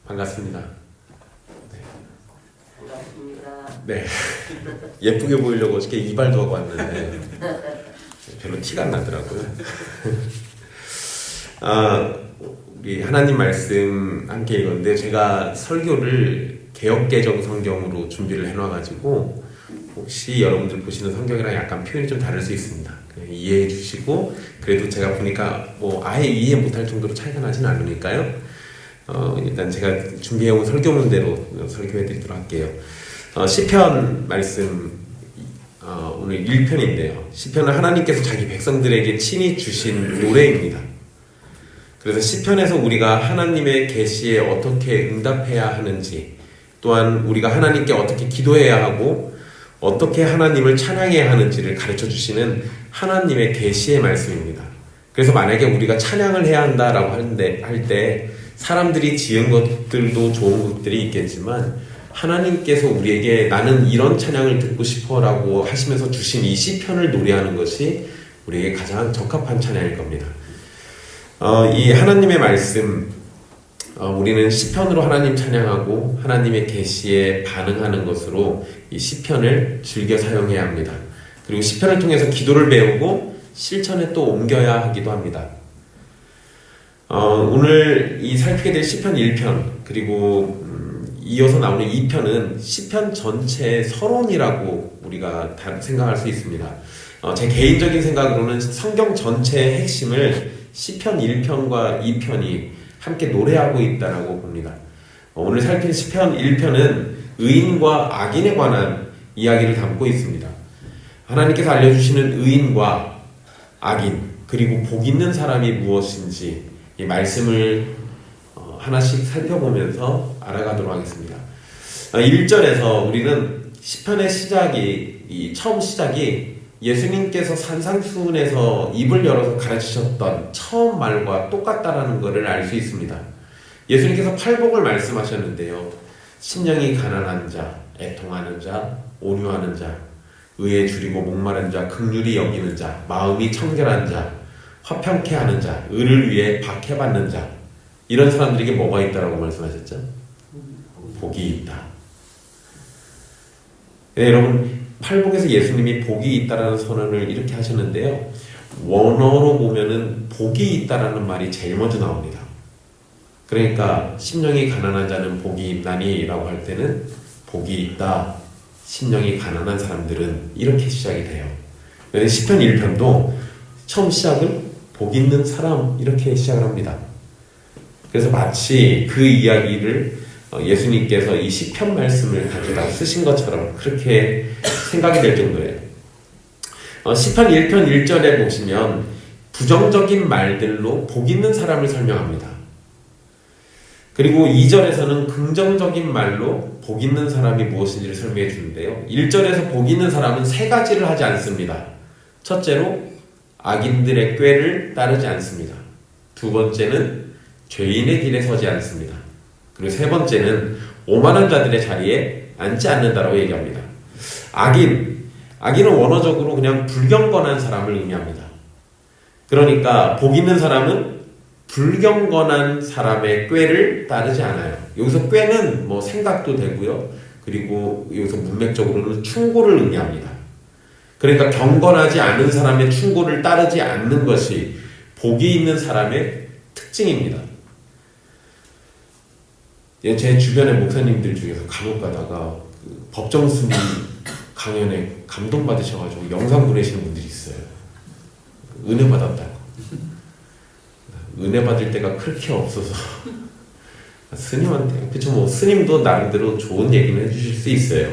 반갑습니다. 반갑습니다. 네. 예쁘게 보이려고 어저께 이발도 하고 왔는데 별로 티가 안 나더라고요. 우리 하나님 말씀 함께 읽었는데 제가 설교를 개역개정 성경으로 준비를 해놔가지고 혹시 여러분들 보시는 성경이랑 약간 표현이 좀 다를 수 있습니다. 이해해 주시고, 그래도 제가 보니까 뭐 아예 이해 못할 정도로 차이가 나진 않으니까요. 일단 제가 준비해온 설교문대로 설교해 드리도록 할게요. 시편 말씀, 오늘 1편인데요. 시편은 하나님께서 자기 백성들에게 친히 주신 노래입니다. 그래서 시편에서 우리가 하나님의 계시에 어떻게 응답해야 하는지, 또한 우리가 하나님께 어떻게 기도해야 하고 어떻게 하나님을 찬양해야 하는지를 가르쳐 주시는 하나님의 계시의 말씀입니다. 그래서 만약에 우리가 찬양을 해야 한다라고 할 때 사람들이 지은 것들도 좋은 것들이 있겠지만 하나님께서 우리에게 나는 이런 찬양을 듣고 싶어라고 하시면서 주신 이 시편을 노래하는 것이 우리에게 가장 적합한 찬양일 겁니다. 이 하나님의 말씀, 우리는 시편으로 하나님 찬양하고 하나님의 계시에 반응하는 것으로 이 시편을 즐겨 사용해야 합니다. 그리고 시편을 통해서 기도를 배우고 실천에 또 옮겨야 하기도 합니다. 오늘 이 살피게 될 시편 1편 그리고 이어서 나오는 2편은 시편 전체의 서론이라고 우리가 생각할 수 있습니다. 제 개인적인 생각으로는 성경 전체의 핵심을 시편 1편과 2편이 함께 노래하고 있다고 봅니다. 오늘 살필 시편 1편은 의인과 악인에 관한 이야기를 담고 있습니다. 하나님께서 알려주시는 의인과 악인, 그리고 복 있는 사람이 무엇인지 이 말씀을 하나씩 살펴보면서 알아가도록 하겠습니다. 1절에서 우리는 시편의 처음 시작이 예수님께서 산상수훈에서 입을 열어서 가르치셨던 처음 말과 똑같다라는 것을 알 수 있습니다. 예수님께서 팔복을 말씀하셨는데요. 심령이 가난한 자, 애통하는 자, 온유하는 자, 의에 줄이고 목마른 자, 긍휼히 여기는 자, 마음이 청결한 자, 화평케 하는 자, 의를 위해 박해받는 자, 이런 사람들에게 뭐가 있다라고 말씀하셨죠? 복이 있다. 네, 여러분, 팔복에서 예수님이 복이 있다라는 선언을 이렇게 하셨는데요. 원어로 보면은 복이 있다라는 말이 제일 먼저 나옵니다. 그러니까 심령이 가난한 자는 복이 있나니 라고 할 때는 복이 있다, 심령이 가난한 사람들은, 이렇게 시작이 돼요. 그런데 시편 1편도 처음 시작은 복 있는 사람, 이렇게 시작을 합니다. 그래서 마치 그 이야기를 예수님께서 이 시편 말씀을 가져다 쓰신 것처럼 그렇게 생각이 될 정도예요. 시편 1편 1절에 보시면 부정적인 말들로 복 있는 사람을 설명합니다. 그리고 2절에서는 긍정적인 말로 복 있는 사람이 무엇인지를 설명해 주는데요. 1절에서 복 있는 사람은 세 가지를 하지 않습니다. 첫째로 악인들의 꾀를 따르지 않습니다. 두 번째는 죄인의 길에 서지 않습니다. 그리고 세 번째는 오만한 자들의 자리에 앉지 않는다라고 얘기합니다. 악인은 원어적으로 그냥 불경건한 사람을 의미합니다. 그러니까 복 있는 사람은 불경건한 사람의 꾀를 따르지 않아요. 여기서 꾀는 뭐 생각도 되고요. 그리고 여기서 문맥적으로는 충고를 의미합니다. 그러니까 경건하지 않은 사람의 충고를 따르지 않는 것이 복이 있는 사람의 특징입니다. 제 주변의 목사님들 중에서 간혹 가다가 법정 스님 강연에 감동받으셔가지고 영상 보내시는 분들이 있어요. 은혜 받았다고. 은혜 받을 때가 그렇게 없어서 스님한테, 그쵸, 뭐 스님도 나름대로 좋은 얘기는 해주실 수 있어요.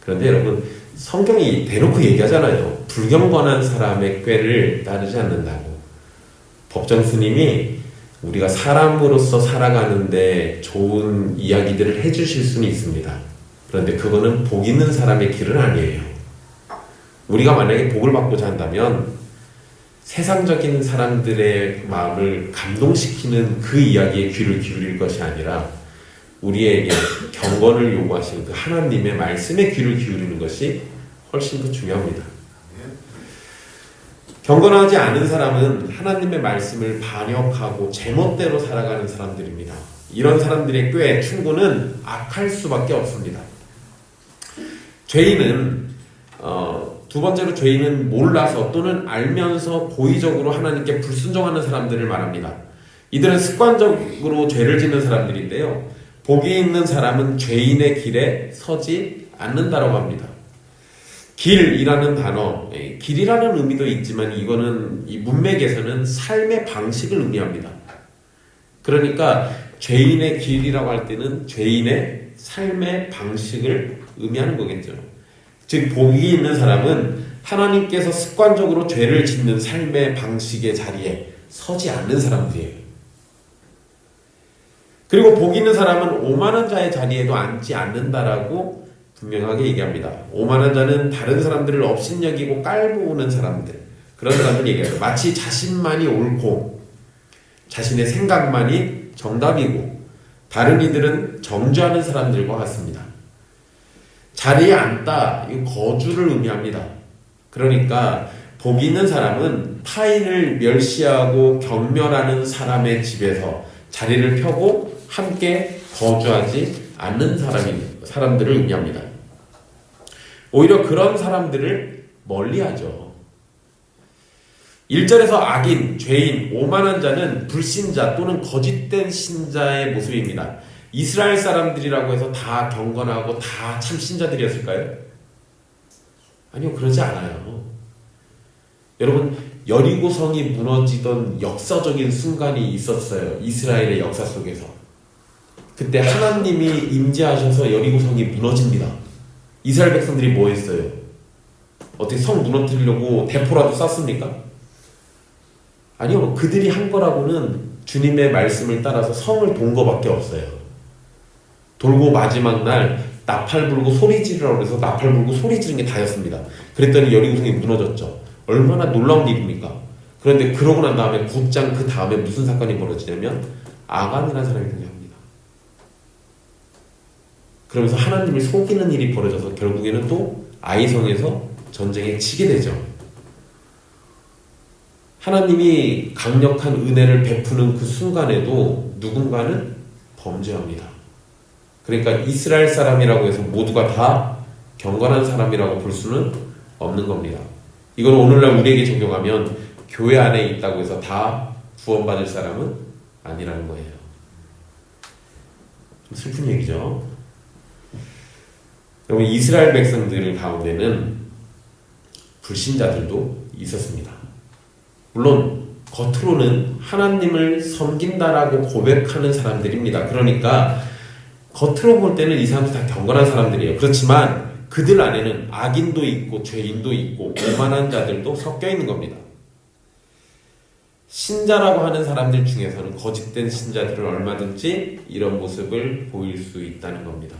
그런데 여러분, 성경이 대놓고 얘기하잖아요. 불경건한 사람의 꾀를 따르지 않는다고. 법정 스님이 우리가 사람으로서 살아가는데 좋은 이야기들을 해주실 수는 있습니다. 그런데 그거는 복 있는 사람의 길은 아니에요. 우리가 만약에 복을 받고자 한다면 세상적인 사람들의 마음을 감동시키는 그 이야기에 귀를 기울일 것이 아니라 우리에게 경건을 요구하시는 그 하나님의 말씀에 귀를 기울이는 것이 훨씬 더 중요합니다. 경건하지 않은 사람은 하나님의 말씀을 반역하고 제멋대로 살아가는 사람들입니다. 이런 사람들의 꾀, 충고는 악할 수밖에 없습니다. 죄인은 두 번째로 죄인은 몰라서 또는 알면서 고의적으로 하나님께 불순종하는 사람들을 말합니다. 이들은 습관적으로 죄를 짓는 사람들인데요. 복이 있는 사람은 죄인의 길에 서지 않는다라고 합니다. 길이라는 단어, 길이라는 의미도 있지만 이거는 이 문맥에서는 삶의 방식을 의미합니다. 그러니까 죄인의 길이라고 할 때는 죄인의 삶의 방식을 의미하는 거겠죠. 즉 복이 있는 사람은 하나님께서 습관적으로 죄를 짓는 삶의 방식의 자리에 서지 않는 사람들이에요. 그리고 복 있는 사람은 오만한 자의 자리에도 앉지 않는다라고 분명하게 얘기합니다. 오만한 자는 다른 사람들을 업신여기고 깔보는 사람들, 그런 사람들 얘기해요. 마치 자신만이 옳고 자신의 생각만이 정답이고 다른 이들은 정죄하는 사람들과 같습니다. 자리에 앉다, 이 거주를 의미합니다. 그러니까 복 있는 사람은 타인을 멸시하고 경멸하는 사람의 집에서 자리를 펴고 함께 거주하지 않는 사람들을 의미합니다. 오히려 그런 사람들을 멀리하죠. 1절에서 악인, 죄인, 오만한 자는 불신자 또는 거짓된 신자의 모습입니다. 이스라엘 사람들이라고 해서 다 경건하고 다 참 신자들이었을까요? 아니요, 그러지 않아요. 여러분, 여리고성이 무너지던 역사적인 순간이 있었어요. 이스라엘의 역사 속에서. 그때 하나님이 임재하셔서 여리고성이 무너집니다. 이스라엘 백성들이 뭐 했어요? 어떻게 성 무너뜨리려고 대포라도 쐈습니까? 아니요, 그들이 한 거라고는 주님의 말씀을 따라서 성을 돈 거밖에 없어요. 돌고 마지막 날 나팔 불고 소리 지르라고 해서 나팔 불고 소리 지른 게 다였습니다. 그랬더니 여리고성이 무너졌죠. 얼마나 놀라운 일입니까? 그런데 그러고 난 다음에 곧장 그 다음에 무슨 사건이 벌어지냐면 아간이라는 사람이 등장합니다. 그러면서 하나님을 속이는 일이 벌어져서 결국에는 또 아이성에서 전쟁에 치게 되죠. 하나님이 강력한 은혜를 베푸는 그 순간에도 누군가는 범죄합니다. 그러니까 이스라엘 사람이라고 해서 모두가 다 경건한 사람이라고 볼 수는 없는 겁니다. 이걸 오늘날 우리에게 적용하면 교회 안에 있다고 해서 다 구원받을 사람은 아니라는 거예요. 좀 슬픈 얘기죠. 여러분, 이스라엘 백성들 가운데는 불신자들도 있었습니다. 물론 겉으로는 하나님을 섬긴다라고 고백하는 사람들입니다. 그러니까 겉으로 볼 때는 이 사람들 다 경건한 사람들이에요. 그렇지만 그들 안에는 악인도 있고 죄인도 있고 오만한 자들도 섞여 있는 겁니다. 신자라고 하는 사람들 중에서는 거짓된 신자들은 얼마든지 이런 모습을 보일 수 있다는 겁니다.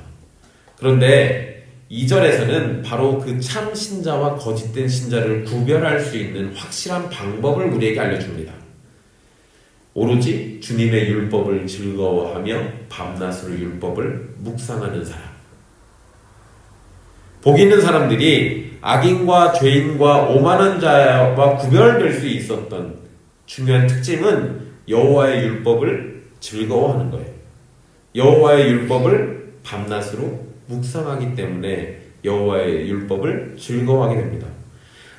그런데 2절에서는 바로 그 참 신자와 거짓된 신자를 구별할 수 있는 확실한 방법을 우리에게 알려줍니다. 오로지 주님의 율법을 즐거워하며 밤낮으로 율법을 묵상하는 사람. 복 있는 사람들이 악인과 죄인과 오만한 자와 구별될 수 있었던 중요한 특징은 여호와의 율법을 즐거워하는 거예요. 여호와의 율법을 밤낮으로 묵상하기 때문에 여호와의 율법을 즐거워하게 됩니다.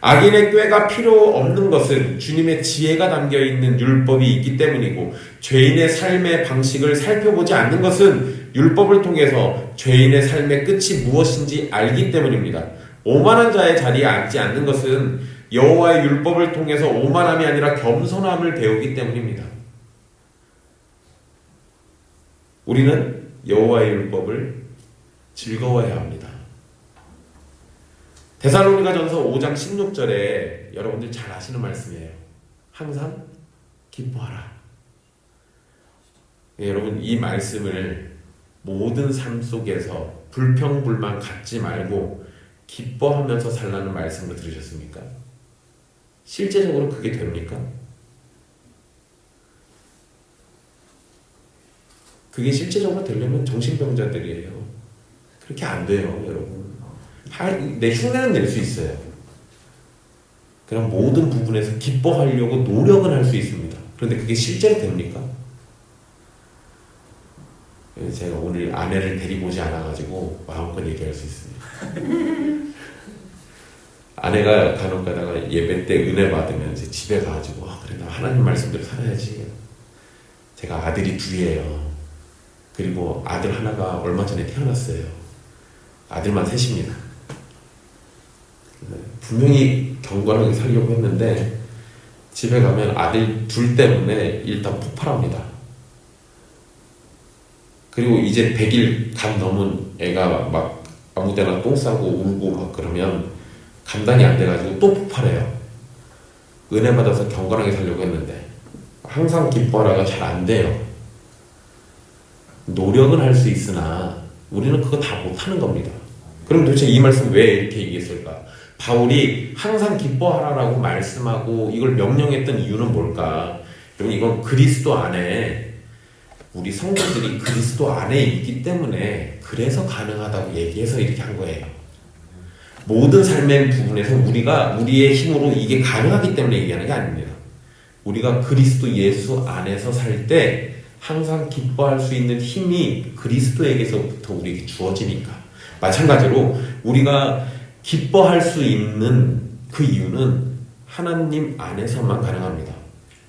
악인의 꾀가 필요 없는 것은 주님의 지혜가 담겨있는 율법이 있기 때문이고, 죄인의 삶의 방식을 살펴보지 않는 것은 율법을 통해서 죄인의 삶의 끝이 무엇인지 알기 때문입니다. 오만한 자의 자리에 앉지 않는 것은 여호와의 율법을 통해서 오만함이 아니라 겸손함을 배우기 때문입니다. 우리는 여호와의 율법을 즐거워해야 합니다. 데살로니가전서 5장 16절에 여러분들 잘 아시는 말씀이에요. 항상 기뻐하라. 네, 여러분, 이 말씀을 모든 삶 속에서 불평불만 갖지 말고 기뻐하면서 살라는 말씀을 들으셨습니까? 실제적으로 그게 됩니까? 그게 실제적으로 되려면 정신병자들이에요. 그렇게 안 돼요, 여러분. 내 흉내는 낼 수 있어요. 그냥 모든 부분에서 기뻐하려고 노력은 할 수 있습니다. 그런데 그게 실제로 됩니까? 제가 오늘 아내를 데리고 오지 않아가지고 마음껏 얘기할 수 있습니다. 아내가 간혹 가다가 예배 때 은혜 받으면 이제 집에 가가지고 그래 나 하나님 말씀대로 살아야지. 제가 아들이 둘이에요. 그리고 아들 하나가 얼마 전에 태어났어요. 아들만 셋입니다. 분명히 경건하게 살려고 했는데 집에 가면 아들 둘 때문에 일단 폭발합니다. 그리고 이제 100일 간 넘은 애가 막 아무 데나 똥 싸고 울고 막 그러면 감당이 안 돼가지고 또 폭발해요. 은혜 받아서 경건하게 살려고 했는데 항상 기뻐하라가 잘 안 돼요. 노력은 할 수 있으나 우리는 그거 다 못하는 겁니다. 그럼 도대체 이 말씀 왜 이렇게 얘기했을까? 바울이 항상 기뻐하라라고 말씀하고 이걸 명령했던 이유는 뭘까? 여러분 이건 그리스도 안에 우리 성도들이 그리스도 안에 있기 때문에 그래서 가능하다고 얘기해서 이렇게 한 거예요. 모든 삶의 부분에서 우리가 우리의 힘으로 이게 가능하기 때문에 얘기하는 게 아닙니다. 우리가 그리스도 예수 안에서 살 때 항상 기뻐할 수 있는 힘이 그리스도에게서부터 우리에게 주어지니까. 마찬가지로 우리가 기뻐할 수 있는 그 이유는 하나님 안에서만 가능합니다.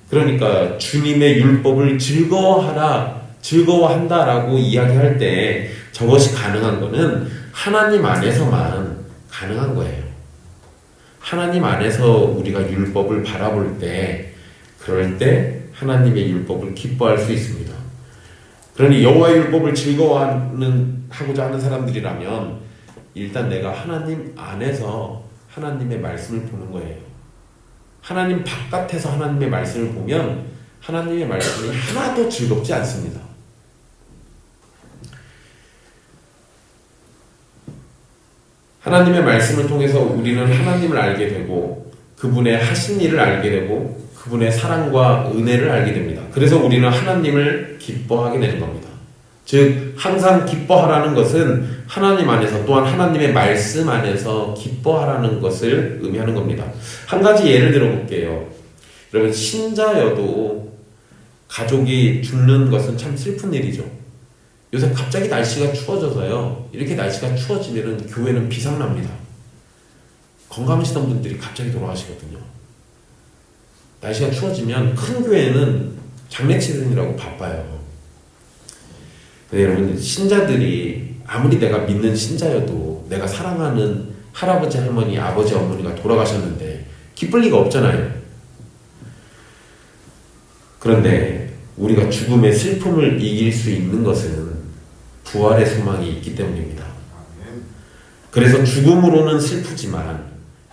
그러니까 주님의 율법을 즐거워한다라고 이야기할 때 저것이 가능한 것은 하나님 안에서만 가능한 거예요. 하나님 안에서 우리가 율법을 바라볼 때 그럴 때 하나님의 율법을 기뻐할 수 있습니다. 그러니 여호와의 율법을 즐거워하고자 하는 사람들이라면 일단 내가 하나님 안에서 하나님의 말씀을 보는 거예요. 하나님 바깥에서 하나님의 말씀을 보면 하나님의 말씀이 하나도 즐겁지 않습니다. 하나님의 말씀을 통해서 우리는 하나님을 알게 되고 그분의 하신 일을 알게 되고 그분의 사랑과 은혜를 알게 됩니다. 그래서 우리는 하나님을 기뻐하게 되는 겁니다. 즉 항상 기뻐하라는 것은 하나님 안에서 또한 하나님의 말씀 안에서 기뻐하라는 것을 의미하는 겁니다. 한 가지 예를 들어볼게요. 여러분 신자여도 가족이 죽는 것은 참 슬픈 일이죠. 요새 갑자기 날씨가 추워져서요. 이렇게 날씨가 추워지면 교회는 비상납니다. 건강하시던 분들이 갑자기 돌아가시거든요. 날씨가 추워지면 큰 교회는 장례치르느라고 바빠요. 근데 여러분 신자들이 아무리 내가 믿는 신자여도 내가 사랑하는 할아버지 할머니 아버지 어머니가 돌아가셨는데 기쁠 리가 없잖아요. 그런데 우리가 죽음의 슬픔을 이길 수 있는 것은 부활의 소망이 있기 때문입니다. 그래서 죽음으로는 슬프지만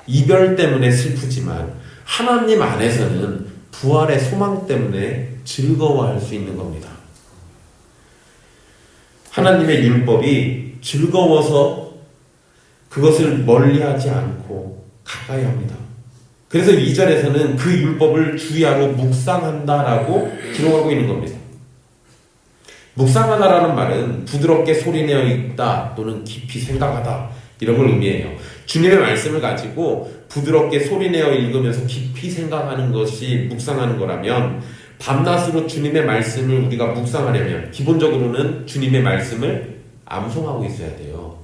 이별 때문에 슬프지만 하나님 안에서는 부활의 소망 때문에 즐거워할 수 있는 겁니다. 하나님의 율법이 즐거워서 그것을 멀리하지 않고 가까이 합니다. 그래서 2절에서는 그 율법을 주야로 묵상한다라고 기록하고 있는 겁니다. 묵상하다라는 말은 부드럽게 소리내어 읽다 또는 깊이 생각하다 이런 걸 의미해요. 주님의 말씀을 가지고 부드럽게 소리내어 읽으면서 깊이 생각하는 것이 묵상하는 거라면 밤낮으로 주님의 말씀을 우리가 묵상하려면 기본적으로는 주님의 말씀을 암송하고 있어야 돼요.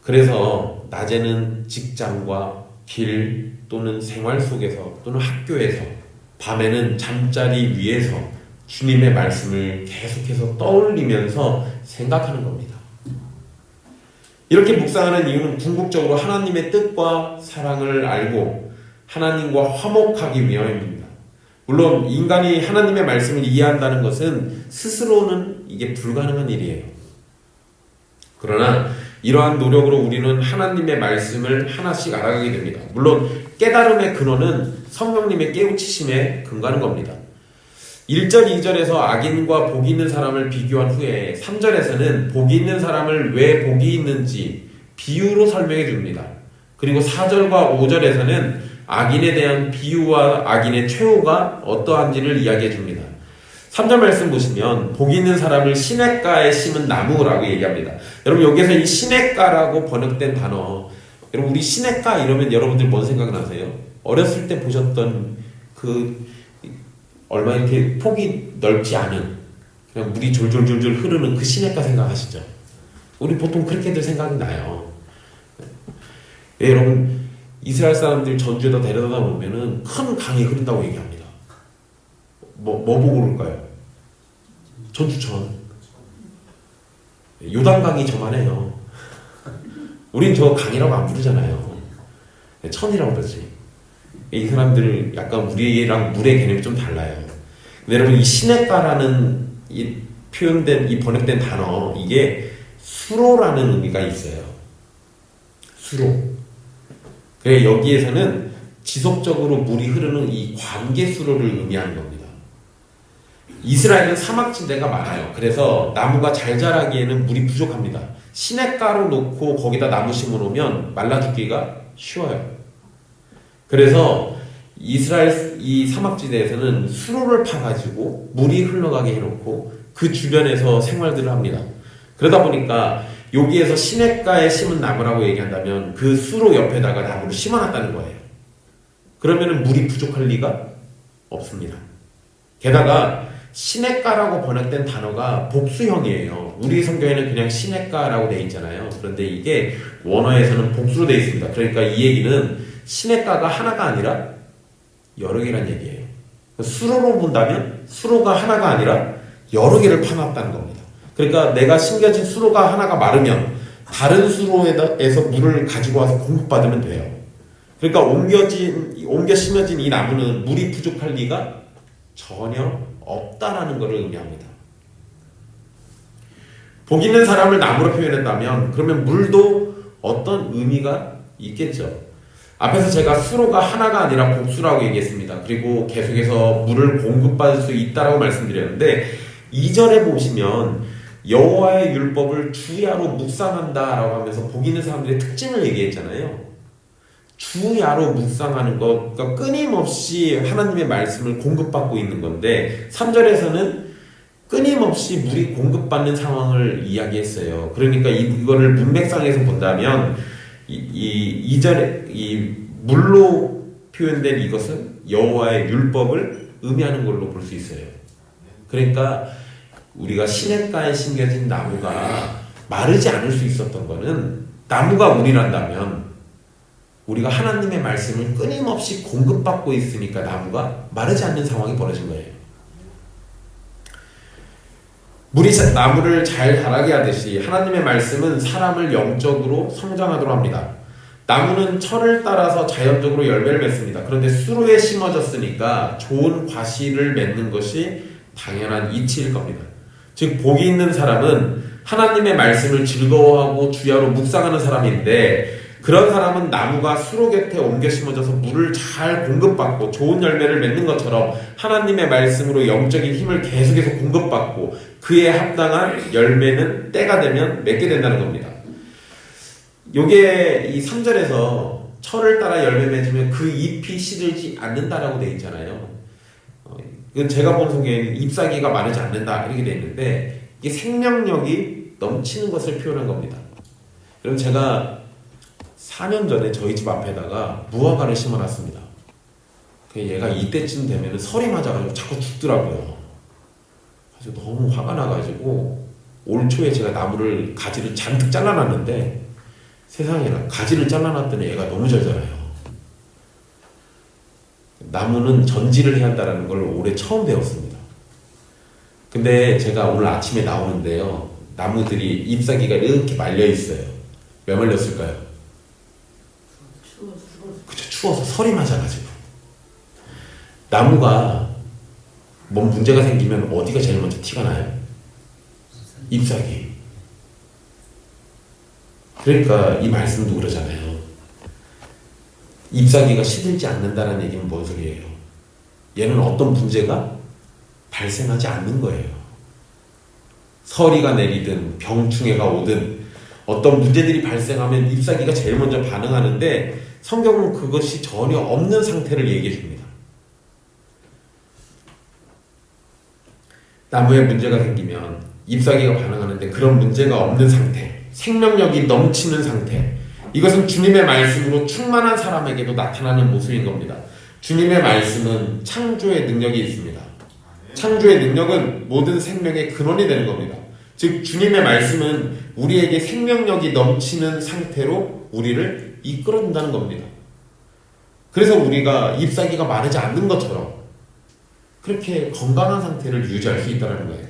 그래서 낮에는 직장과 길 또는 생활 속에서 또는 학교에서 밤에는 잠자리 위에서 주님의 말씀을 계속해서 떠올리면서 생각하는 겁니다. 이렇게 묵상하는 이유는 궁극적으로 하나님의 뜻과 사랑을 알고 하나님과 화목하기 위함입니다. 물론 인간이 하나님의 말씀을 이해한다는 것은 스스로는 이게 불가능한 일이에요. 그러나 이러한 노력으로 우리는 하나님의 말씀을 하나씩 알아가게 됩니다. 물론 깨달음의 근원은 성령님의 깨우치심에 근거하는 겁니다. 1절, 2절에서 악인과 복이 있는 사람을 비교한 후에 3절에서는 복이 있는 사람을 왜 복이 있는지 비유로 설명해 줍니다. 그리고 4절과 5절에서는 악인에 대한 비유와 악인의 최후가 어떠한지를 이야기해 줍니다. 3절 말씀 보시면 복이 있는 사람을 시냇가에 심은 나무라고 얘기합니다. 여러분 여기서 이 시냇가라고 번역된 단어 여러분 우리 시냇가 이러면 여러분들 뭔 생각 나세요? 어렸을 때 보셨던 그 얼마 이렇게 폭이 넓지 않은 그냥 물이 졸졸졸졸 흐르는 그 시냇가 생각하시죠? 우리 보통 그렇게들 생각이 나요. 네, 여러분 이스라엘 사람들 전주에다 데려다 보면은 큰 강이 흐른다고 얘기합니다. 뭐 보고 그럴까요? 전주천. 요단강이 저만해요. 우린 저 강이라고 안 부르잖아요. 천이라고 그러지. 이 사람들 약간 우리랑 물의 개념이 좀 달라요. 근데 여러분 이 시냇가라는 이 표현된 이 번역된 단어 이게 수로라는 의미가 있어요. 수로. 그래 여기에서는 지속적으로 물이 흐르는 이 관계 수로를 의미하는 겁니다. 이스라엘은 사막지대가 많아요. 그래서 나무가 잘 자라기에는 물이 부족합니다. 시냇가로 놓고 거기다 나무 심어놓으면 말라 죽기가 쉬워요. 그래서 이스라엘 이 사막지대에서는 수로를 파가지고 물이 흘러가게 해놓고 그 주변에서 생활들을 합니다. 그러다 보니까 여기에서 시냇가에 심은 나무라고 얘기한다면 그 수로 옆에다가 나무를 심어놨다는 거예요. 그러면 물이 부족할 리가 없습니다. 게다가 시냇가라고 번역된 단어가 복수형이에요. 우리 성경에는 그냥 시냇가라고 되어 있잖아요. 그런데 이게 원어에서는 복수로 되어 있습니다. 그러니까 이 얘기는 시냇가가 하나가 아니라 여러 개란 얘기예요. 수로로 본다면 수로가 하나가 아니라 여러 개를 파놨다는 겁니다. 그러니까 내가 심겨진 수로가 하나가 마르면 다른 수로에서 물을 가지고 와서 공급받으면 돼요. 그러니까 옮겨 심어진 이 나무는 물이 부족할 리가 전혀 없다라는 것을 의미합니다. 복 있는 사람을 나무로 표현했다면 그러면 물도 어떤 의미가 있겠죠. 앞에서 제가 수로가 하나가 아니라 복수라고 얘기했습니다. 그리고 계속해서 물을 공급받을 수 있다라고 말씀드렸는데 2절에 보시면 여호와의 율법을 주야로 묵상한다라고 하면서 복 있는 사람들의 특징을 얘기했잖아요. 주야로 묵상하는 것, 그러니까 끊임없이 하나님의 말씀을 공급받고 있는 건데 3절에서는 끊임없이 물이 공급받는 상황을 이야기했어요. 그러니까 이거를 문맥상에서 본다면 이 2절에 이 물로 표현된 이것은 여호와의 율법을 의미하는 걸로 볼 수 있어요. 그러니까 우리가 시냇가에 심겨진 나무가 마르지 않을 수 있었던 거는 나무가 우리란다면 우리가 하나님의 말씀을 끊임없이 공급받고 있으니까 나무가 마르지 않는 상황이 벌어진 거예요. 물이 나무를 잘 자라게 하듯이 하나님의 말씀은 사람을 영적으로 성장하도록 합니다. 나무는 철을 따라서 자연적으로 열매를 맺습니다. 그런데 수로에 심어졌으니까 좋은 과실을 맺는 것이 당연한 이치일 겁니다. 즉 복이 있는 사람은 하나님의 말씀을 즐거워하고 주야로 묵상하는 사람인데 그런 사람은 나무가 수로 곁에 옮겨 심어져서 물을 잘 공급받고 좋은 열매를 맺는 것처럼 하나님의 말씀으로 영적인 힘을 계속해서 공급받고 그에 합당한 열매는 때가 되면 맺게 된다는 겁니다. 요게 이 3절에서 철을 따라 열매 맺으면 그 잎이 시들지 않는다라고 되어 있잖아요. 이건 제가 본 성경에는 잎사귀가 마르지 않는다 이렇게 되어 있는데 이게 생명력이 넘치는 것을 표현한 겁니다. 그럼 제가 4년 전에 저희 집 앞에다가 무화과를 심어놨습니다. 얘가 이때쯤 되면 설이 맞아가지고 자꾸 죽더라고요. 그래서 너무 화가 나가지고 올 초에 제가 나무를 가지를 잔뜩 잘라놨는데 세상에나 가지를 잘라놨더니 얘가 너무 잘 자라요. 나무는 전지를 해야 한다는 걸 올해 처음 배웠습니다. 근데 제가 오늘 아침에 나오는데요. 나무들이 잎사귀가 이렇게 말려 있어요. 왜 말렸을까요? 그쵸, 추워서 설이 맞아가지고. 나무가 뭔 문제가 생기면 어디가 제일 먼저 티가 나요? 잎사귀. 그러니까 이 말씀도 그러잖아요. 잎사귀가 시들지 않는다는 얘기는 뭔 소리예요? 얘는 어떤 문제가 발생하지 않는 거예요. 서리가 내리든 병충해가 오든 어떤 문제들이 발생하면 잎사귀가 제일 먼저 반응하는데 성경은 그것이 전혀 없는 상태를 얘기해 줍니다. 나무에 문제가 생기면 잎사귀가 반응하는데 그런 문제가 없는 상태, 생명력이 넘치는 상태, 이것은 주님의 말씀으로 충만한 사람에게도 나타나는 모습인 겁니다. 주님의 말씀은 창조의 능력이 있습니다. 창조의 능력은 모든 생명의 근원이 되는 겁니다. 즉 주님의 말씀은 우리에게 생명력이 넘치는 상태로 우리를 이끌어준다는 겁니다. 그래서 우리가 잎사귀가 마르지 않는 것처럼 그렇게 건강한 상태를 유지할 수 있다는 거예요.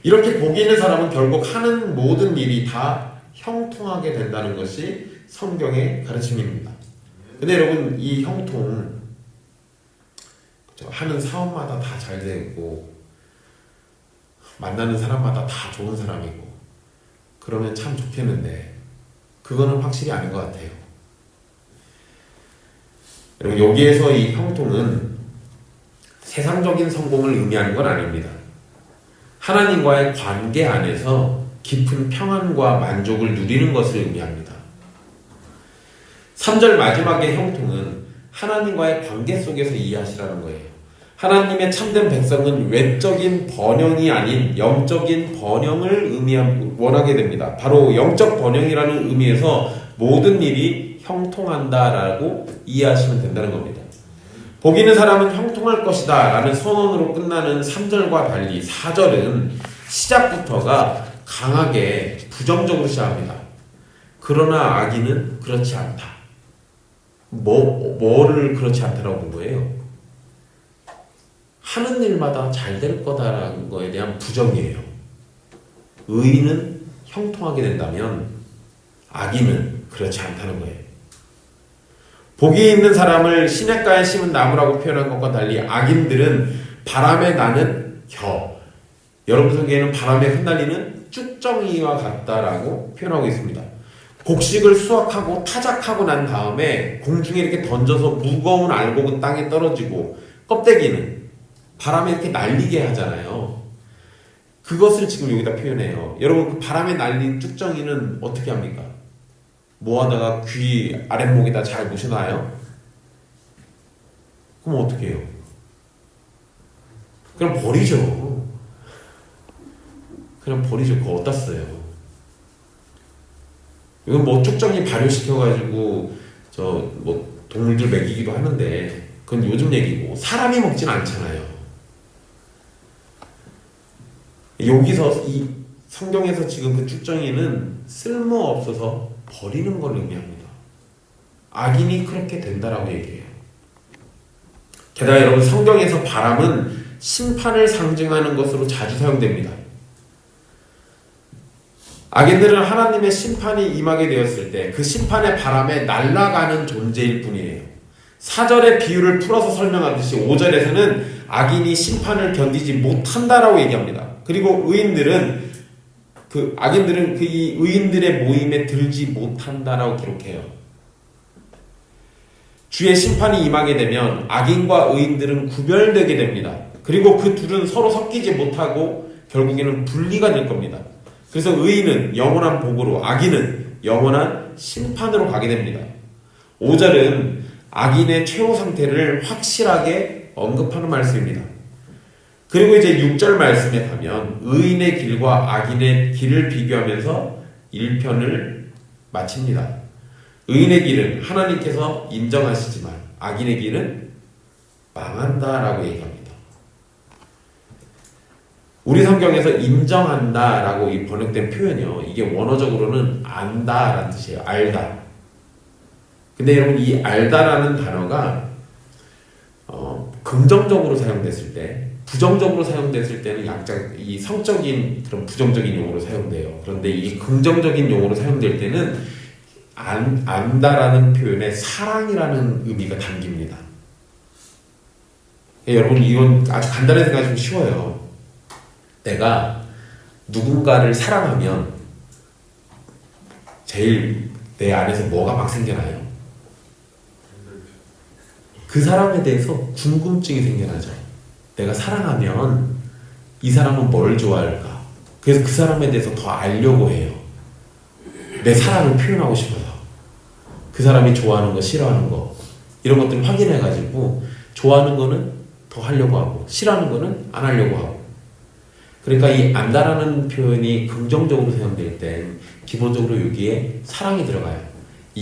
이렇게 복이 있는 사람은 결국 하는 모든 일이 다 형통하게 된다는 것이 성경의 가르침입니다. 근데 여러분 이 형통 하는 사업마다 다 잘 되고 만나는 사람마다 다 좋은 사람이고 그러면 참 좋겠는데 그거는 확실히 아닌 것 같아요. 여러분 여기에서 이 형통은 세상적인 성공을 의미하는 건 아닙니다. 하나님과의 관계 안에서 깊은 평안과 만족을 누리는 것을 의미합니다. 3절 마지막의 형통은 하나님과의 관계 속에서 이해하시라는 거예요. 하나님의 참된 백성은 외적인 번영이 아닌 영적인 번영을 원하게 됩니다. 바로 영적 번영이라는 의미에서 모든 일이 형통한다라고 이해하시면 된다는 겁니다. 복 있는 사람은 형통할 것이다 라는 선언으로 끝나는 3절과 달리 4절은 시작부터가 강하게 부정적으로 시작합니다. 그러나 악인은 그렇지 않다. 뭐를 그렇지 않다라고 본 거예요? 하는 일마다 잘 될 거다라는 거에 대한 부정이에요. 의인은 형통하게 된다면 악인은 그렇지 않다는 거예요. 복이 있는 사람을 시냇가에 심은 나무라고 표현한 것과 달리 악인들은 바람에 나는 겨, 여러분 속에는 바람에 흩날리는 쭉정이와 같다라고 표현하고 있습니다. 곡식을 수확하고 타작하고 난 다음에 공중에 이렇게 던져서 무거운 알곡은 땅에 떨어지고 껍데기는 바람에 이렇게 날리게 하잖아요. 그것을 지금 여기다 표현해요. 여러분 그 바람에 날린 쭉정이는 어떻게 합니까? 뭐 하다가 귀 아랫목에다 잘 모셔놔요? 그럼 어떻게 해요? 그럼 버리죠. 그거 어디다 써요? 이건 뭐 쭉정이 발효시켜가지고 뭐 동물들 먹이기도 하는데 그건 요즘 얘기고 사람이 먹진 않잖아요. 여기서 이 성경에서 지금 그 쭉정이는 쓸모없어서 버리는 걸 의미합니다. 악인이 그렇게 된다라고 얘기해요. 게다가 여러분 성경에서 바람은 심판을 상징하는 것으로 자주 사용됩니다. 악인들은 하나님의 심판이 임하게 되었을 때 그 심판의 바람에 날아가는 존재일 뿐이에요. 4절의 비유를 풀어서 설명하듯이 5절에서는 악인이 심판을 견디지 못한다라고 얘기합니다. 그리고 의인들은 이 의인들의 모임에 들지 못한다라고 기록해요. 주의 심판이 임하게 되면 악인과 의인들은 구별되게 됩니다. 그리고 그 둘은 서로 섞이지 못하고 결국에는 분리가 될 겁니다. 그래서 의인은 영원한 복으로 악인은 영원한 심판으로 가게 됩니다. 5절은 악인의 최후 상태를 확실하게 언급하는 말씀입니다. 그리고 이제 6절 말씀에 가면 의인의 길과 악인의 길을 비교하면서 1편을 마칩니다. 의인의 길은 하나님께서 인정하시지만 악인의 길은 망한다라고 얘기합니다. 우리 성경에서 인정한다라고 이 번역된 표현이요. 이게 원어적으로는 안다라는 뜻이에요. 알다. 근데 여러분 이 알다라는 단어가 긍정적으로 사용됐을 때 부정적으로 사용됐을 때는 이 성적인 그런 부정적인 용어로 사용돼요. 그런데 이 긍정적인 용어로 사용될 때는 안다라는 표현에 사랑이라는 의미가 담깁니다. 여러분 이건 아주 간단하게 생각하시면 쉬워요. 내가 누군가를 사랑하면 제일 내 안에서 뭐가 막 생겨나요? 그 사람에 대해서 궁금증이 생겨나죠. 내가 사랑하면 이 사람은 뭘 좋아할까? 그래서 그 사람에 대해서 더 알려고 해요. 내 사랑을 표현하고 싶어서. 그 사람이 좋아하는 거, 싫어하는 거 이런 것들을 확인해가지고 좋아하는 거는 더 하려고 하고 싫어하는 거는 안 하려고 하고. 그러니까 이 안다라는 표현이 긍정적으로 사용될 땐 기본적으로 여기에 사랑이 들어가요.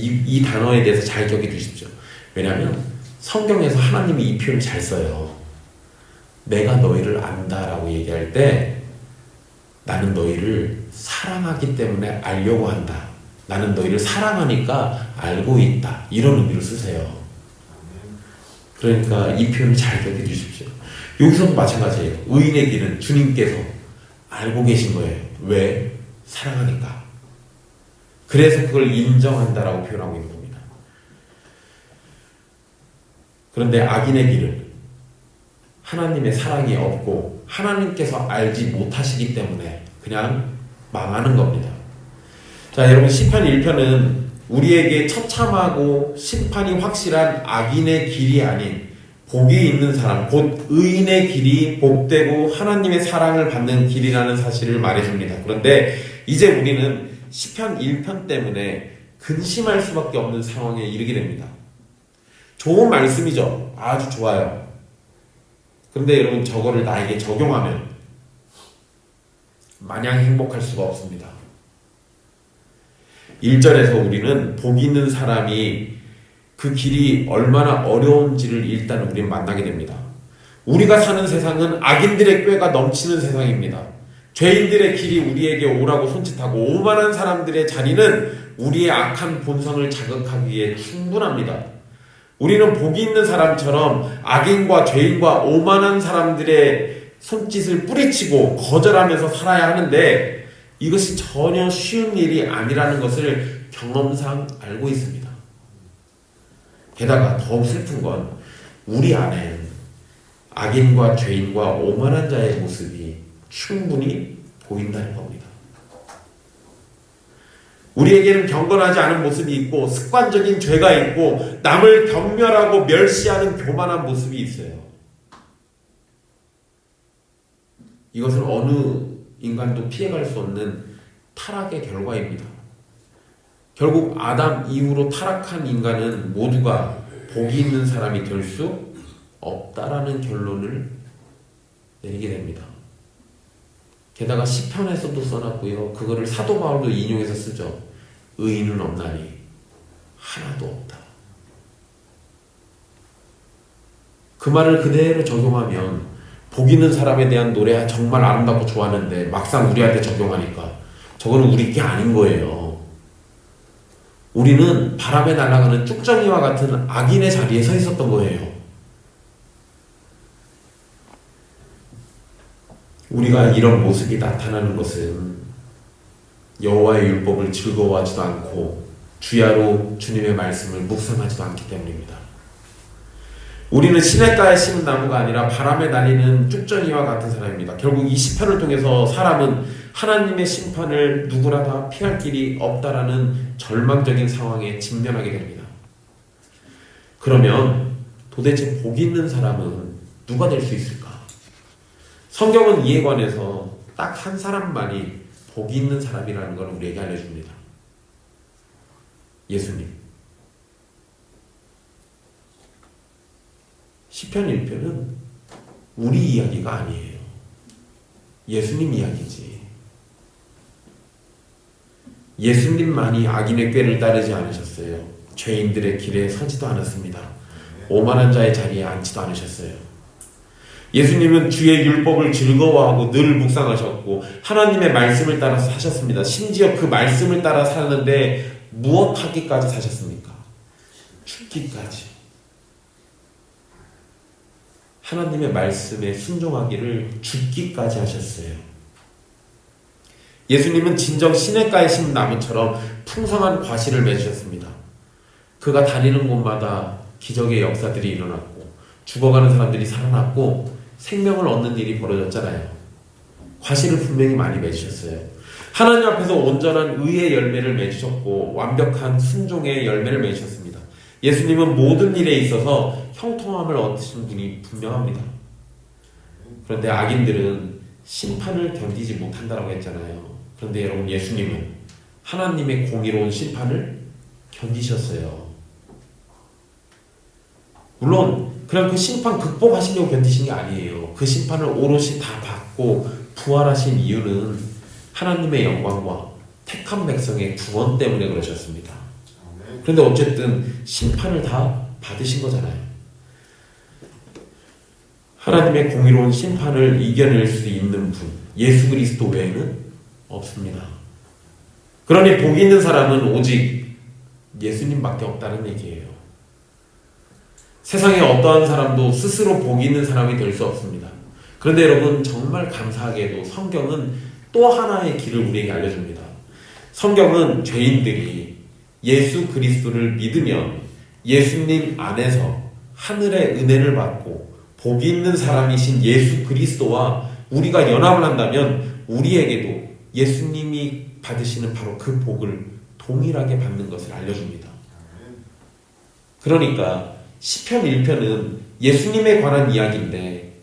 이 단어에 대해서 잘 기억해 주십시오. 왜냐하면 성경에서 하나님이 이 표현을 잘 써요. 내가 너희를 안다라고 얘기할 때 나는 너희를 사랑하기 때문에 알려고 한다. 나는 너희를 사랑하니까 알고 있다. 이런 의미로 쓰세요. 그러니까 이 표현을 잘 기억해 주십시오. 여기서도 마찬가지예요. 의인의 길은 주님께서 알고 계신 거예요. 왜? 사랑하니까. 그래서 그걸 인정한다라고 표현하고 있는 겁니다. 그런데 악인의 길은 하나님의 사랑이 없고 하나님께서 알지 못하시기 때문에 그냥 망하는 겁니다. 자, 여러분, 시편 1편은 우리에게 처참하고 심판이 확실한 악인의 길이 아닌 복이 있는 사람, 곧 의인의 길이 복되고 하나님의 사랑을 받는 길이라는 사실을 말해줍니다. 그런데 이제 우리는 시편 1편 때문에 근심할 수밖에 없는 상황에 이르게 됩니다. 좋은 말씀이죠. 아주 좋아요. 그런데 여러분, 저거를 나에게 적용하면 마냥 행복할 수가 없습니다. 1절에서 우리는 복 있는 사람이 그 길이 얼마나 어려운지를 일단 우리는 만나게 됩니다. 우리가 사는 세상은 악인들의 꾀가 넘치는 세상입니다. 죄인들의 길이 우리에게 오라고 손짓하고 오만한 사람들의 자리는 우리의 악한 본성을 자극하기에 충분합니다. 우리는 복이 있는 사람처럼 악인과 죄인과 오만한 사람들의 손짓을 뿌리치고 거절하면서 살아야 하는데 이것이 전혀 쉬운 일이 아니라는 것을 경험상 알고 있습니다. 게다가 더욱 슬픈 건 우리 안에 악인과 죄인과 오만한 자의 모습이 충분히 보인다는 겁니다. 우리에게는 경건하지 않은 모습이 있고 습관적인 죄가 있고 남을 경멸하고 멸시하는 교만한 모습이 있어요. 이것은 어느 인간도 피해갈 수 없는 타락의 결과입니다. 결국 아담 이후로 타락한 인간은 모두가 복이 있는 사람이 될 수 없다라는 결론을 내리게 됩니다. 게다가 시편에서도 써놨고요. 그거를 사도 바울도 인용해서 쓰죠. 의인은 없나니 하나도 없다. 그 말을 그대로 적용하면 복 있는 사람에 대한 노래 정말 아름답고 좋아하는데 막상 우리한테 적용하니까 저거는 우리 게 아닌 거예요. 우리는 바람에 날아가는 쭉정이와 같은 악인의 자리에 서 있었던 거예요. 우리가 이런 모습이 나타나는 것은 여호와의 율법을 즐거워하지도 않고 주야로 주님의 말씀을 묵상하지도 않기 때문입니다. 우리는 시냇가에 심은 나무가 아니라 바람에 날리는 쭉정이와 같은 사람입니다. 결국 이 시편을 통해서 사람은 하나님의 심판을 누구나 다 피할 길이 없다라는 절망적인 상황에 직면하게 됩니다. 그러면 도대체 복 있는 사람은 누가 될 수 있을까? 성경은 이에 관해서 딱 한 사람만이 복이 있는 사람이라는 걸 우리에게 알려줍니다. 예수님. 시편 1편은 우리 이야기가 아니에요. 예수님 이야기지. 예수님만이 악인의 꾀를 따르지 않으셨어요. 죄인들의 길에 서지도 않았습니다. 오만한 자의 자리에 앉지도 않으셨어요. 예수님은 주의 율법을 즐거워하고 늘 묵상하셨고 하나님의 말씀을 따라 사셨습니다. 심지어 그 말씀을 따라 사는데 무엇하기까지 사셨습니까? 죽기까지. 하나님의 말씀에 순종하기를 죽기까지 하셨어요. 예수님은 진정 시냇가에 심은 나무처럼 풍성한 과실을 맺으셨습니다. 그가 다니는 곳마다 기적의 역사들이 일어났고 죽어가는 사람들이 살아났고 생명을 얻는 일이 벌어졌잖아요. 과실을 분명히 많이 맺으셨어요. 하나님 앞에서 온전한 의의 열매를 맺으셨고 완벽한 순종의 열매를 맺으셨습니다. 예수님은 모든 일에 있어서 형통함을 얻으신 분이 분명합니다. 그런데 악인들은 심판을 견디지 못한다고 했잖아요. 그런데 여러분, 예수님은 하나님의 공의로운 심판을 견디셨어요. 물론 그냥 그 심판 극복하시려고 견디신 게 아니에요. 그 심판을 오롯이 다 받고 부활하신 이유는 하나님의 영광과 택한 백성의 구원 때문에 그러셨습니다. 그런데 어쨌든 심판을 다 받으신 거잖아요. 하나님의 공의로운 심판을 이겨낼 수 있는 분, 예수 그리스도 외에는 없습니다. 그러니 복이 있는 사람은 오직 예수님밖에 없다는 얘기예요. 세상에 어떠한 사람도 스스로 복이 있는 사람이 될 수 없습니다. 그런데 여러분, 정말 감사하게도 성경은 또 하나의 길을 우리에게 알려줍니다. 성경은 죄인들이 예수 그리스도를 믿으면 예수님 안에서 하늘의 은혜를 받고 복이 있는 사람이신 예수 그리스도와 우리가 연합을 한다면 우리에게도 예수님이 받으시는 바로 그 복을 동일하게 받는 것을 알려줍니다. 그러니까 시편 1편은 예수님에 관한 이야기인데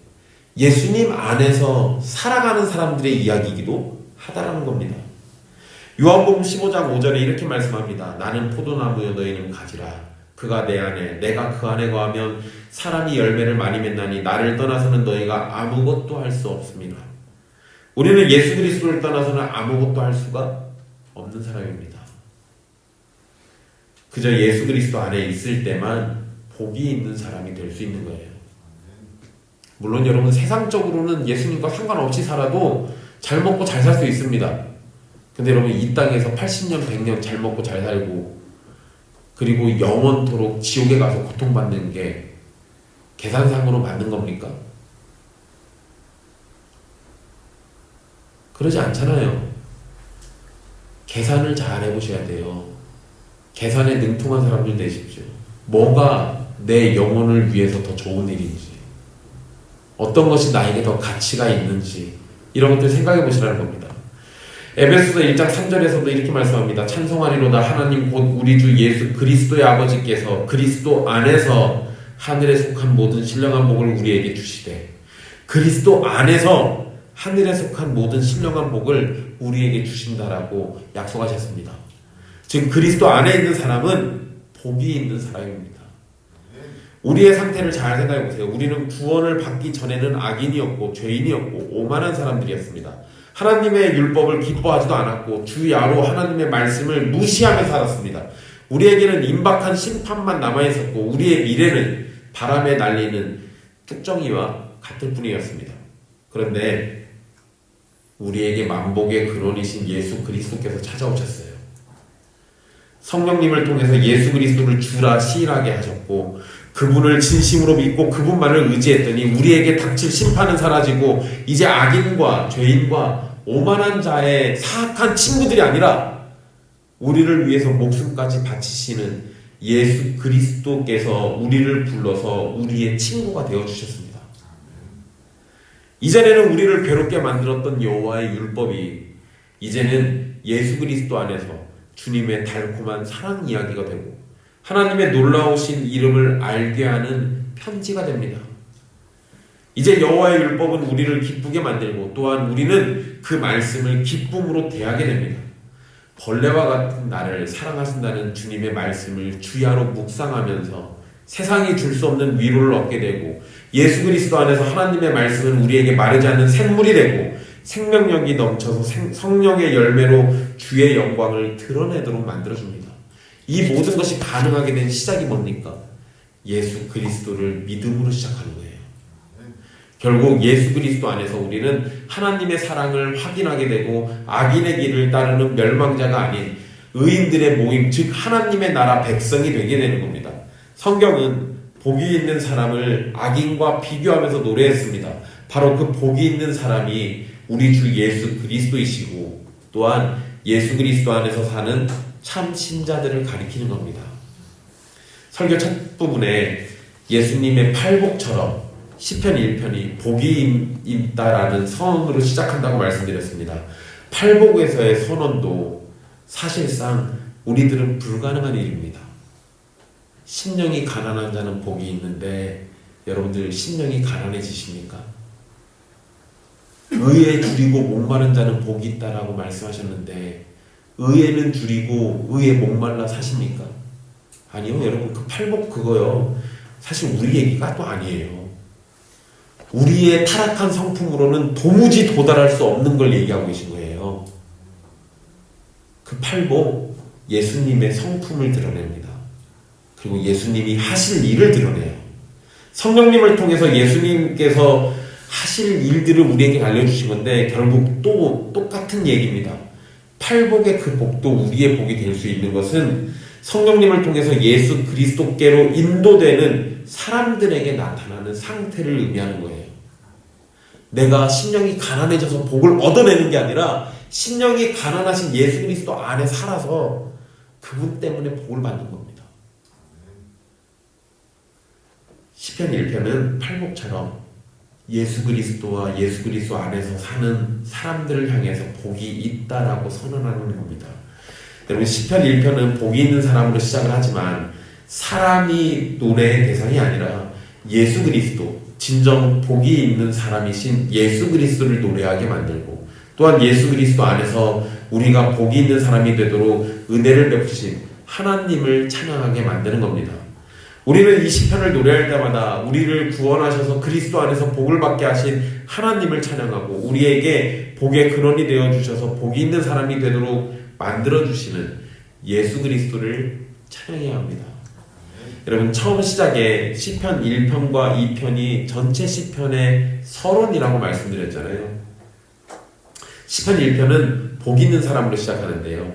예수님 안에서 살아가는 사람들의 이야기이기도 하다라는 겁니다. 요한복음 15장 5절에 이렇게 말씀합니다. 나는 포도나무여 너희는 가지라. 그가 내 안에 내가 그 안에 거하면 사람이 열매를 많이 맺나니 나를 떠나서는 너희가 아무것도 할 수 없습니다. 우리는 예수 그리스도를 떠나서는 아무것도 할 수가 없는 사람입니다. 그저 예수 그리스도 안에 있을 때만 복이 있는 사람이 될 수 있는 거예요. 물론 여러분, 세상적으로는 예수님과 상관없이 살아도 잘 먹고 잘 살 수 있습니다. 근데 여러분, 이 땅에서 80년 100년 잘 먹고 잘 살고 그리고 영원토록 지옥에 가서 고통받는 게 계산상으로 맞는 겁니까? 그러지 않잖아요. 계산을 잘 해보셔야 돼요. 계산에 능통한 사람들 되십시오. 뭐가 내 영혼을 위해서 더 좋은 일인지, 어떤 것이 나에게 더 가치가 있는지, 이런 것들 생각해 보시라는 겁니다. 에베소서 1장 3절에서도 이렇게 말씀합니다. 찬송하리로다 하나님 곧 우리 주 예수 그리스도의 아버지께서 그리스도 안에서 하늘에 속한 모든 신령한 복을 우리에게 주시되, 그리스도 안에서 하늘에 속한 모든 신령한 복을 우리에게 주신다라고 약속하셨습니다. 즉 그리스도 안에 있는 사람은 복이 있는 사람입니다. 우리의 상태를 잘 생각해 보세요. 우리는 구원을 받기 전에는 악인이었고 죄인이었고 오만한 사람들이었습니다. 하나님의 율법을 기뻐하지도 않았고 주야로 하나님의 말씀을 무시하며 살았습니다. 우리에게는 임박한 심판만 남아있었고 우리의 미래는 바람에 날리는 뚝정이와 같을 뿐이었습니다. 그런데 우리에게 만복의 근원이신 예수 그리스도께서 찾아오셨어요. 성령님을 통해서 예수 그리스도를 주라 시인하게 하셨고 그분을 진심으로 믿고 그분만을 의지했더니 우리에게 닥칠 심판은 사라지고 이제 악인과 죄인과 오만한 자의 사악한 친구들이 아니라 우리를 위해서 목숨까지 바치시는 예수 그리스도께서 우리를 불러서 우리의 친구가 되어주셨습니다. 이전에는 우리를 괴롭게 만들었던 여호와의 율법이 이제는 예수 그리스도 안에서 주님의 달콤한 사랑 이야기가 되고 하나님의 놀라우신 이름을 알게 하는 편지가 됩니다. 이제 여호와의 율법은 우리를 기쁘게 만들고 또한 우리는 그 말씀을 기쁨으로 대하게 됩니다. 벌레와 같은 나를 사랑하신다는 주님의 말씀을 주야로 묵상하면서 세상이 줄 수 없는 위로를 얻게 되고 예수 그리스도 안에서 하나님의 말씀은 우리에게 마르지 않는 샘물이 되고 생명력이 넘쳐서 성령의 열매로 주의 영광을 드러내도록 만들어줍니다. 이 모든 것이 가능하게 된 시작이 뭡니까? 예수 그리스도를 믿음으로 시작하는 거예요. 결국 예수 그리스도 안에서 우리는 하나님의 사랑을 확인하게 되고 악인의 길을 따르는 멸망자가 아닌 의인들의 모임, 즉 하나님의 나라 백성이 되게 되는 겁니다. 성경은 복이 있는 사람을 악인과 비교하면서 노래했습니다. 바로 그 복이 있는 사람이 우리 주 예수 그리스도이시고 또한 예수 그리스도 안에서 사는 참 신자들을 가리키는 겁니다. 설교 첫 부분에 예수님의 팔복처럼 시편 1편이 복이 있다라는 선언으로 시작한다고 말씀드렸습니다. 팔복에서의 선언도 사실상 우리들은 불가능한 일입니다. 심령이 가난한 자는 복이 있는데 여러분들 심령이 가난해지십니까? 의에 줄이고 목마른 자는 복이 있다라고 말씀하셨는데 의에는 줄이고 의에 목말라 사십니까? 아니요. 여러분 그 팔복 그거요. 사실 우리 얘기가 또 아니에요. 우리의 타락한 성품으로는 도무지 도달할 수 없는 걸 얘기하고 계신 거예요. 그 팔복 예수님의 성품을 드러냅니다. 그리고 예수님이 하실 일을 드러내요. 성령님을 통해서 예수님께서 하실 일들을 우리에게 알려주신 건데 결국 또 똑같은 얘기입니다. 팔복의 그 복도 우리의 복이 될 수 있는 것은 성령님을 통해서 예수 그리스도께로 인도되는 사람들에게 나타나는 상태를 의미하는 거예요. 내가 심령이 가난해져서 복을 얻어내는 게 아니라 심령이 가난하신 예수 그리스도 안에 살아서 그분 때문에 복을 받는 겁니다. 시편 1편은 팔복처럼 예수 그리스도와 예수 그리스도 안에서 사는 사람들을 향해서 복이 있다라고 선언하는 겁니다. 여러분 시편 1편은 복이 있는 사람으로 시작을 하지만 사람이 노래의 대상이 아니라 예수 그리스도, 진정 복이 있는 사람이신 예수 그리스도를 노래하게 만들고 또한 예수 그리스도 안에서 우리가 복이 있는 사람이 되도록 은혜를 베푸신 하나님을 찬양하게 만드는 겁니다. 우리는 이 시편을 노래할 때마다 우리를 구원하셔서 그리스도 안에서 복을 받게 하신 하나님을 찬양하고 우리에게 복의 근원이 되어주셔서 복이 있는 사람이 되도록 만들어주시는 예수 그리스도를 찬양해야 합니다. 여러분 처음 시작에 시편 1편과 2편이 전체 시편의 서론이라고 말씀드렸잖아요. 시편 1편은 복 있는 사람으로 시작하는데요.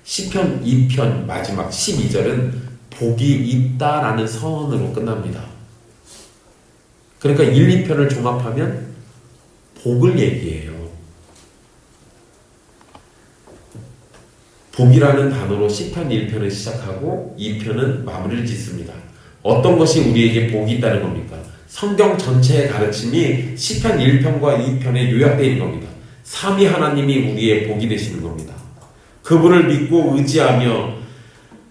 시편 2편 마지막 12절은 복이 있다라는 선언으로 끝납니다. 그러니까 1, 2편을 종합하면 복을 얘기해요. 복이라는 단어로 시편 1편을 시작하고 2편은 마무리를 짓습니다. 어떤 것이 우리에게 복이 있다는 겁니까? 성경 전체의 가르침이 시편 1편과 2편에 요약되어 있는 겁니다. 삼위 하나님이 우리의 복이 되시는 겁니다. 그분을 믿고 의지하며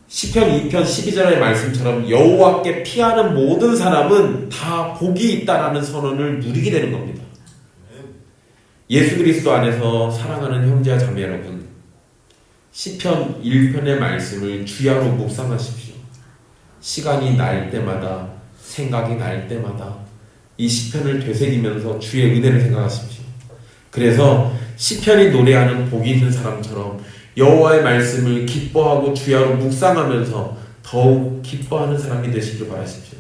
시편 2편 12절의 말씀처럼 여호와께 피하는 모든 사람은 다 복이 있다라는 선언을 누리게 되는 겁니다. 예수 그리스도 안에서 사랑하는 형제와 자매 여러분, 시편 1편의 말씀을 주야로 묵상하십시오. 시간이 날 때마다, 생각이 날 때마다 이 시편을 되새기면서 주의 은혜를 생각하십시오. 그래서 시편이 노래하는 복이 있는 사람처럼 여호와의 말씀을 기뻐하고 주야로 묵상하면서 더욱 기뻐하는 사람이 되시길 바라십시오.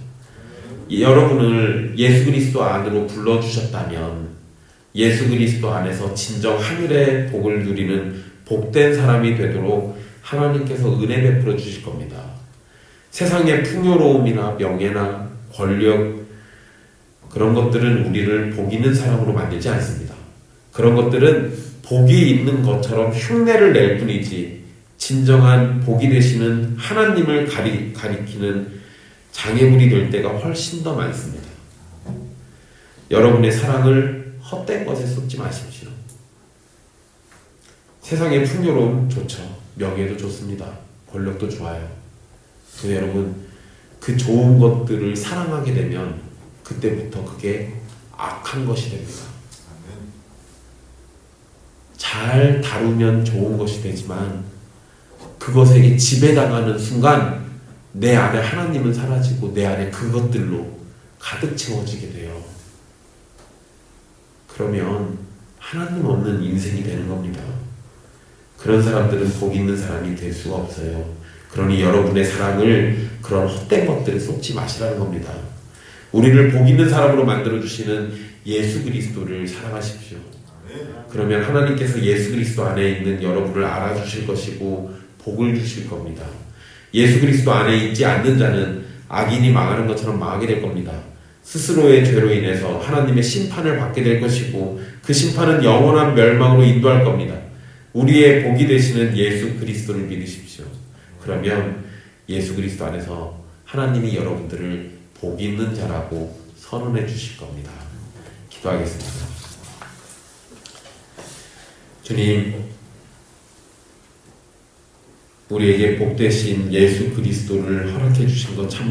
여러분을 예수 그리스도 안으로 불러주셨다면 예수 그리스도 안에서 진정 하늘의 복을 누리는 복된 사람이 되도록 하나님께서 은혜 베풀어 주실 겁니다. 세상의 풍요로움이나 명예나 권력 그런 것들은 우리를 복 있는 사람으로 만들지 않습니다. 그런 것들은 복이 있는 것처럼 흉내를 낼 뿐이지 진정한 복이 되시는 하나님을 가리키는 장애물이 될 때가 훨씬 더 많습니다. 여러분의 사랑을 헛된 것에 쏟지 마십시오. 세상의 풍요로움 좋죠. 명예도 좋습니다. 권력도 좋아요. 근데 여러분 그 좋은 것들을 사랑하게 되면 그때부터 그게 악한 것이 됩니다. 잘 다루면 좋은 것이 되지만 그것에게 지배당하는 순간 내 안에 하나님은 사라지고 내 안에 그것들로 가득 채워지게 돼요. 그러면 하나님 없는 인생이 되는 겁니다. 그런 사람들은 복 있는 사람이 될 수가 없어요. 그러니 여러분의 사랑을 그런 헛된 것들에 쏟지 마시라는 겁니다. 우리를 복 있는 사람으로 만들어주시는 예수 그리스도를 사랑하십시오. 그러면 하나님께서 예수 그리스도 안에 있는 여러분을 알아주실 것이고 복을 주실 겁니다. 예수 그리스도 안에 있지 않는 자는 악인이 망하는 것처럼 망하게 될 겁니다. 스스로의 죄로 인해서 하나님의 심판을 받게 될 것이고 그 심판은 영원한 멸망으로 인도할 겁니다. 우리의 복이 되시는 예수 그리스도를 믿으십시오. 그러면 예수 그리스도 안에서 하나님이 여러분들을 복 있는 자라고 선언해 주실 겁니다. 기도하겠습니다. 주님, 우리에게 복되신 예수 그리스도를 허락해 주신 것 참